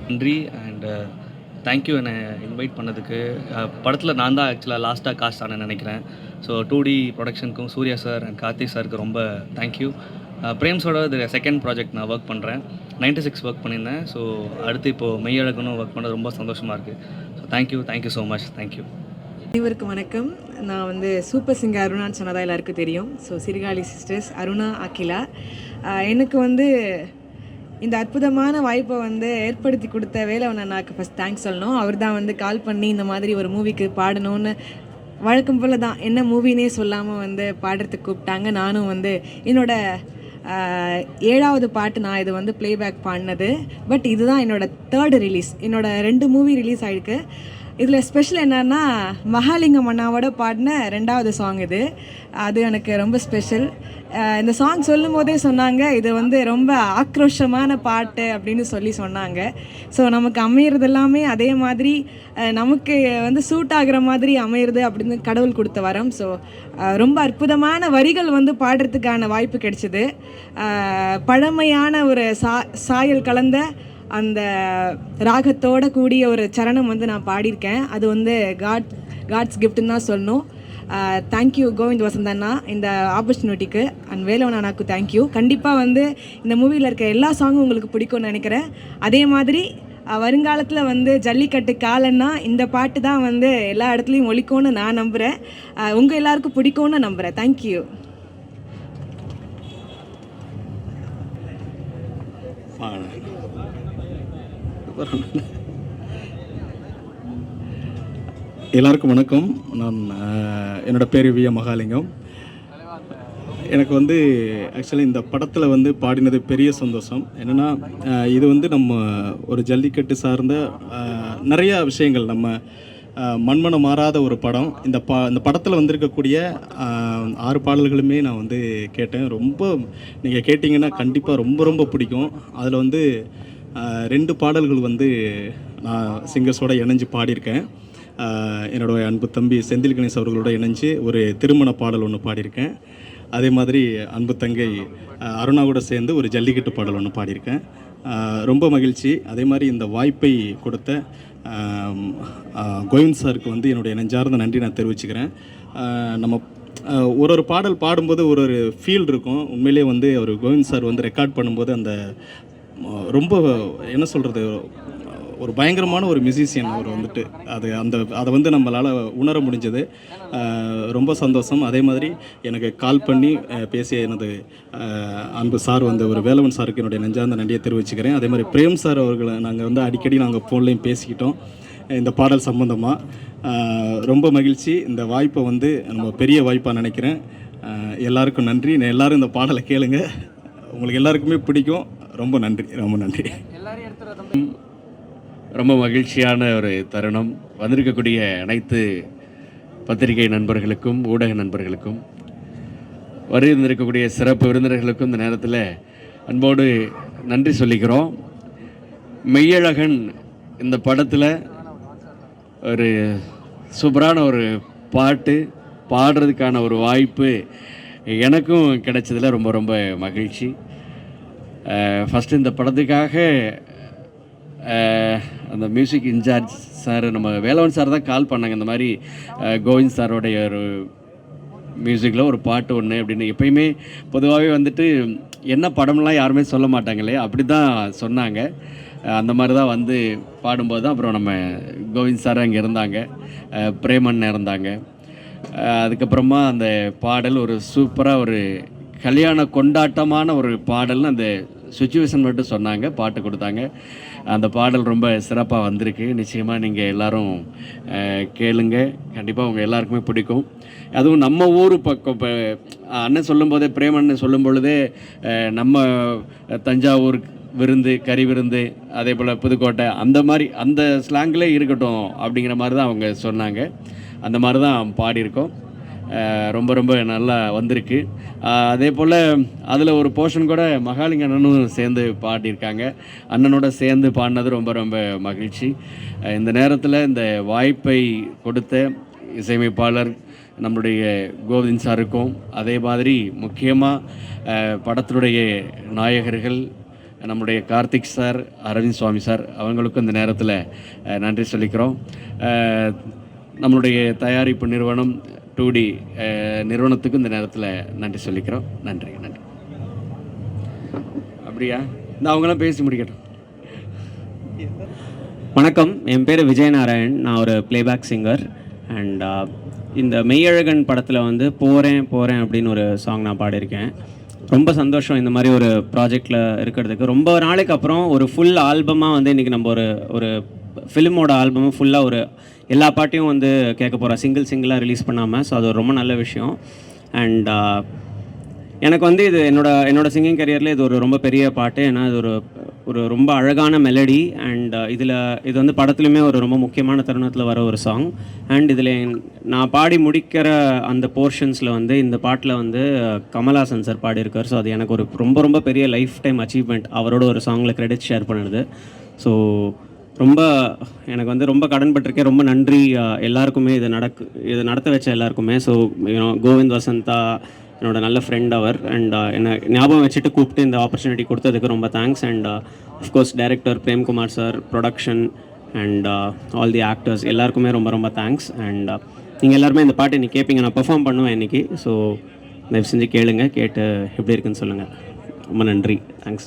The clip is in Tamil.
நன்றி அண்ட் தேங்க்யூ என்னை இன்வைட் பண்ணதுக்கு. படத்தில் நான் தான் ஆக்சுவலாக லாஸ்ட்டாக காஸ்ட் ஆனேன்னு நினைக்கிறேன். ஸோ 2D ப்ரொடக்ஷனுக்கும் சூர்யா சார் அண்ட் கார்த்திக் சாருக்கு ரொம்ப தேங்க்யூ. பிரேம்ஸோட இது செகண்ட் ப்ராஜெக்ட் நான் ஒர்க் பண்ணுறேன். 96 ஒர்க் பண்ணியிருந்தேன். ஸோ அடுத்து இப்போது மெய்யழகனும் ஒர்க் பண்ணது ரொம்ப சந்தோஷமாக இருக்குது. So thank you so much. Thank you. அனைவருக்கும் வணக்கம். நான் சூப்பர் சிங்கர் அருணான்னு சொன்னதாக எல்லாருக்கும் தெரியும். ஸோ சிறுகாழி சிஸ்டர்ஸ் அருணா அகிலா எனக்கு இந்த அற்புதமான வாய்ப்பை ஏற்படுத்தி கொடுத்த வேலவன் அண்ணாக்கு ஃபஸ்ட் தேங்க்ஸ் சொல்லணும். அவர் தான் கால் பண்ணி இந்த மாதிரி ஒரு மூவிக்கு பாடணும்னு வழக்கம் போல் தான் என்ன மூவினே சொல்லாமல் பாடுறதுக்கு கூப்பிட்டாங்க. நானும் என்னோட 7வது பாட்டு நான் இது ப்ளேபேக் பாடினது. பட் இதுதான் என்னோட 3rd ரிலீஸ். என்னோட 2 மூவி ரிலீஸ் ஆகிருக்கு. இதில் ஸ்பெஷல் என்னன்னா மகாலிங்கம் அண்ணாவோட பாடின 2வது சாங் இது. அது எனக்கு ரொம்ப ஸ்பெஷல். இந்த சாங் சொல்லும் போதே சொன்னாங்க இது ரொம்ப ஆக்ரோஷமான பாட்டு அப்படின்னு சொன்னாங்க. ஸோ நமக்கு அமையிறது எல்லாமே அதே மாதிரி நமக்கு சூட் ஆகிற மாதிரி அமையிறது அப்படின்னு கடவுள் கொடுத்த வரம். ஸோ ரொம்ப அற்புதமான வரிகள் பாடுறதுக்கான வாய்ப்பு கிடைச்சிது. பழமையான ஒரு சாயல் கலந்த அந்த ராகத்தோட கூடிய ஒரு சரணம் நான் பாடியிருக்கேன். அது காட்ஸ் கிஃப்ட்னு தான் சொல்லணும். தேங்க்யூ கோவிந்த் வசந்தண்ணா இந்த ஆப்பர்ச்சுனிட்டிக்கு. அண்ட் வேலவன் அண்ணாக்கு தேங்க்யூ. கண்டிப்பாக இந்த மூவியில் இருக்க எல்லா சாங்கும் உங்களுக்கு பிடிக்கும்னு நினைக்கிறேன். அதே மாதிரி வருங்காலத்தில் ஜல்லிக்கட்டு காலன்னா இந்த பாட்டு தான் எல்லா இடத்துலையும் ஒலிக்கும்னு நான் நம்புகிறேன். உங்கள் எல்லாருக்கும் பிடிக்கும்னு நம்புகிறேன். தேங்க்யூ. எல்லாருக்கும் வணக்கம். நான் என்னோடய பேர் வி. மகாலிங்கம். எனக்கு ஆக்சுவலி இந்த படத்தில் பாடினது பெரிய சந்தோஷம். என்னென்னா இது நம்ம ஒரு ஜல்லிக்கட்டு சார்ந்த நிறையா விஷயங்கள் நம்ம மண்மனம் மாறாத ஒரு படம். இந்த படத்தில் வந்திருக்கக்கூடிய 6 பாடல்களுமே நான் கேட்டேன். ரொம்ப நீங்கள் கேட்டிங்கன்னா கண்டிப்பாக ரொம்ப ரொம்ப பிடிக்கும். அதில் 2 பாடல்கள் நான் சிங்கர்ஸோடு இணைஞ்சு பாடியிருக்கேன். என்னோடய அன்பு தம்பி செந்தில் கணேஷ் அவர்களோட இணைஞ்சு ஒரு திருமண பாடல் ஒன்று பாடியிருக்கேன். அதே மாதிரி அன்பு தங்கை அருணாவோட சேர்ந்து ஒரு ஜல்லிக்கட்டு பாடல் ஒன்று பாடியிருக்கேன். ரொம்ப மகிழ்ச்சி. அதே மாதிரி இந்த வாய்ப்பை கொடுத்த கோவிந்த் சாருக்கு என்னுடைய நெஞ்சார்ந்த நன்றி நான் தெரிவிச்சுக்கிறேன். நம்ம ஒரு பாடல் பாடும்போது ஒரு ஃபீல் இருக்கும். உண்மையிலே அவர் கோவிந்த் சார் ரெக்கார்ட் பண்ணும்போது அந்த ரொம்ப என்ன சொல்கிறது, ஒரு பயங்கரமான ஒரு மியூசிஷியன் அவர் அதை நம்மளால் உணர முடிஞ்சது. ரொம்ப சந்தோஷம். அதே மாதிரி எனக்கு கால் பண்ணி பேசிய எனது அன்பு சார் ஒரு வேலவன் சாருக்கு என்னுடைய நெஞ்சார்ந்த நன்றியை தெரிவிச்சுக்கிறேன். அதே மாதிரி பிரேம் சார் அவர்களை நாங்கள் அடிக்கடி நாங்கள் ஃபோன்லேயும் பேசிக்கிட்டோம் இந்த பாடல் சம்பந்தமாக. ரொம்ப மகிழ்ச்சி. இந்த வாய்ப்பை நம்ம பெரிய வாய்ப்பாக நினைக்கிறேன். எல்லாருக்கும் நன்றி. எல்லோரும் இந்த பாடலை கேளுங்க, உங்களுக்கு எல்லாருக்குமே பிடிக்கும். ரொம்ப நன்றி, ரொம்ப நன்றி. ரொம்ப மகிழ்ச்சியான ஒரு தருணம். வந்திருக்கக்கூடிய அனைத்து பத்திரிகை நண்பர்களுக்கும் ஊடக நண்பர்களுக்கும் வருந்திருக்கக்கூடிய சிறப்பு விருந்தினர்களுக்கும் இந்த நேரத்தில் அன்போடு நன்றி சொல்லிக்கிறோம். மெய்யழகன் இந்த படத்தில் ஒரு சூப்பரான ஒரு பாட்டு பாடுறதுக்கான ஒரு வாய்ப்பு எனக்கும் கிடைச்சதில் ரொம்ப ரொம்ப மகிழ்ச்சி. ஃபஸ்ட்டு இந்த படத்துக்காக அந்த மியூசிக் இன்சார்ஜ் சார் நம்ம வேலவன் சார் தான் கால் பண்ணாங்க. இந்த மாதிரி கோவிந்த் சாரோடைய ஒரு மியூசிக்கில் ஒரு பாட்டு ஒன்று அப்படின்னு. எப்பயுமே பொதுவாகவே என்ன படம்லாம் யாருமே சொல்ல மாட்டாங்களே, அப்படி தான் சொன்னாங்க. அந்த மாதிரி தான் பாடும்போது தான் அப்புறம் நம்ம கோவிந்த் சார் அங்கே இருந்தாங்க, பிரேமன் இருந்தாங்க. அதுக்கப்புறமா அந்த பாடல் ஒரு சூப்பராக ஒரு கல்யாண கொண்டாட்டமான ஒரு பாடல்னு அந்த சுச்சுவேஷன் மட்டும் சொன்னாங்க, பாட்டு கொடுத்தாங்க. அந்த பாடல் ரொம்ப சிறப்பாக வந்திருக்கு. நிச்சயமாக நீங்கள் எல்லோரும் கேளுங்க, கண்டிப்பாக உங்கள் எல்லாருக்குமே பிடிக்கும். அதுவும் நம்ம ஊர் பக்கம் இப்போ அண்ணன் சொல்லும்போதே, பிரேமண்ணன் சொல்லும் பொழுதே நம்ம தஞ்சாவூர் விருந்து, கறி விருந்து, அதே போல் புதுக்கோட்டை, அந்த மாதிரி அந்த ஸ்லாங்கிலே இருக்கட்டும் அப்படிங்கிற மாதிரி தான் அவங்க சொன்னாங்க. அந்த மாதிரி தான் பாடியிருக்கோம். ரொம்ப ரொம்ப நல்லா வந்திருக்கு. அதே போல் அதில் ஒரு போர்ஷன் கூட மகாலிங்க அண்ணனும் சேர்ந்து பாடியிருக்காங்க. அண்ணனோட சேர்ந்து பாடினது ரொம்ப ரொம்ப மகிழ்ச்சி. இந்த நேரத்தில் இந்த வாய்ப்பை கொடுத்த இசையமைப்பாளர் நம்முடைய கோவிந்த் சாருக்கும், அதே மாதிரி முக்கியமாக படத்தினுடைய நாயகர்கள் நம்முடைய கார்த்திக் சார், அரவிந்த் சுவாமி சார் அவங்களுக்கும் இந்த நேரத்தில் நன்றி சொல்லிக்கிறோம். நம்மளுடைய தயாரிப்பு நிறுவனம் 2D நிறுவனத்துக்கும் இந்த நேரத்தில் நன்றி சொல்லிக்கிறோம். நன்றி. அப்படியா இந்த அவங்களாம் பேசி முடிக்கட்டும். வணக்கம், என் பேர் விஜயநாராயண். நான் ஒரு ப்ளேபேக் சிங்கர். அண்ட் இந்த மெய்யழகன் படத்தில் வந்து போகிறேன் அப்படின்னு ஒரு சாங் நான் பாடியிருக்கேன். ரொம்ப சந்தோஷம் இந்த மாதிரி ஒரு ப்ராஜெக்டில் இருக்கிறதுக்கு. ரொம்ப நாளைக்கு அப்புறம் ஒரு ஃபுல் ஆல்பமாக வந்து இன்றைக்கி நம்ம ஒரு ஃபிலிமோட ஆல்பமும் ஃபுல்லாக ஒரு எல்லா பாட்டையும் வந்து கேட்க போகிறோம், சிங்கிளாக ரிலீஸ் பண்ணாமல். ஸோ அது ஒரு ரொம்ப நல்ல விஷயம். அண்ட் எனக்கு வந்து இது என்னோட சிங்கிங் கரியரில் இது ஒரு ரொம்ப பெரிய பாட்டு. ஏன்னா இது ஒரு ரொம்ப அழகான மெலடி. அண்ட் இது வந்து படத்துலையுமே ஒரு ரொம்ப முக்கியமான தருணத்தில் வர ஒரு சாங். அண்ட் இதில் நான் பாடி முடிக்கிற அந்த போர்ஷன்ஸில் வந்து இந்த பாட்டில் வந்து கமல்ஹாசன் சார் பாடியிருக்கார். ஸோ அது எனக்கு ஒரு ரொம்ப பெரிய லைஃப் டைம் அச்சீவ்மெண்ட், அவரோட ஒரு சாங்கில் கிரெடிட் ஷேர் பண்ணுறது. ஸோ எனக்கு வந்து ரொம்ப கடன்பட்டிருக்கேன். ரொம்ப நன்றி எல்லாருக்குமே, இதை நடத்த வச்ச எல்லாருக்குமே. ஸோ கோவிந்த் வசந்தா என்னோட நல்ல ஃப்ரெண்ட் அவர். அண்ட் என்னை ஞாபகம் வச்சுட்டு கூப்பிட்டு இந்த ஆப்பர்ச்சுனிட்டி கொடுத்ததுக்கு ரொம்ப thanks. And of course director Premkumar sir, production and all the actors எல்லாருக்குமே ரொம்ப தேங்க்ஸ். அண்ட் நீங்கள் எல்லாருமே இந்த பாட்டு இன்றைக்கி கேட்பீங்க, நான் பெர்ஃபார்ம் பண்ணுவேன் இன்றைக்கி. ஸோ தயவு செஞ்சு கேளுங்க, கேட்டு எப்படி இருக்குன்னு சொல்லுங்கள். ரொம்ப நன்றி. தேங்க்ஸ்.